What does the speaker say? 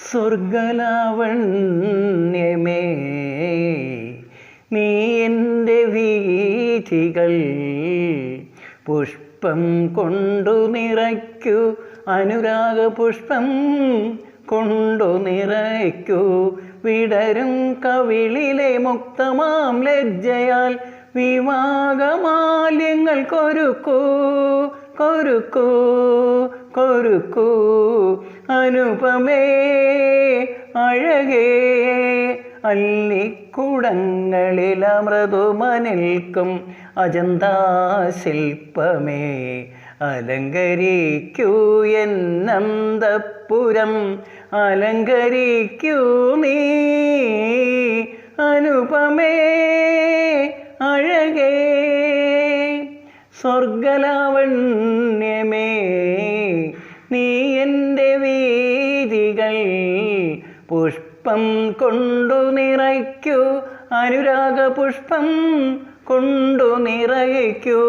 സ്വർഗലാവണ്യമേ നീ എൻ്റെ വീഥികൾ പുഷ്പം കൊണ്ടു നിറയ്ക്കൂ, അനുരാഗ പുഷ്പം കൊണ്ടു നിറയ്ക്കൂ. വിടരും കവിളിലെ മുക്തമാം ലജ്ജയാൽ വിവാഹമാല്യങ്ങൾ കൊരുക്കൂ കൊരുക്കൂ കൊരുക്കൂ. അനുപമേ അഴകേ അല്ലിക്കുടങ്ങളിൽ അമൃതുമനിൽക്കും അജന്താ ശില്പമേ, അലങ്കരിക്കൂ എന്നന്തഃപുരം, അലങ്കരിക്കൂ നീ. അനുപമേ അഴകേ സ്വർഗലാവണ്യമേ നീ എൻ്റെ വീഥികൾ പുഷ്പം കൊണ്ടു നിറയ്ക്കൂ, അനുരാഗ പുഷ്പം കൊണ്ടു നിറയ്ക്കൂ.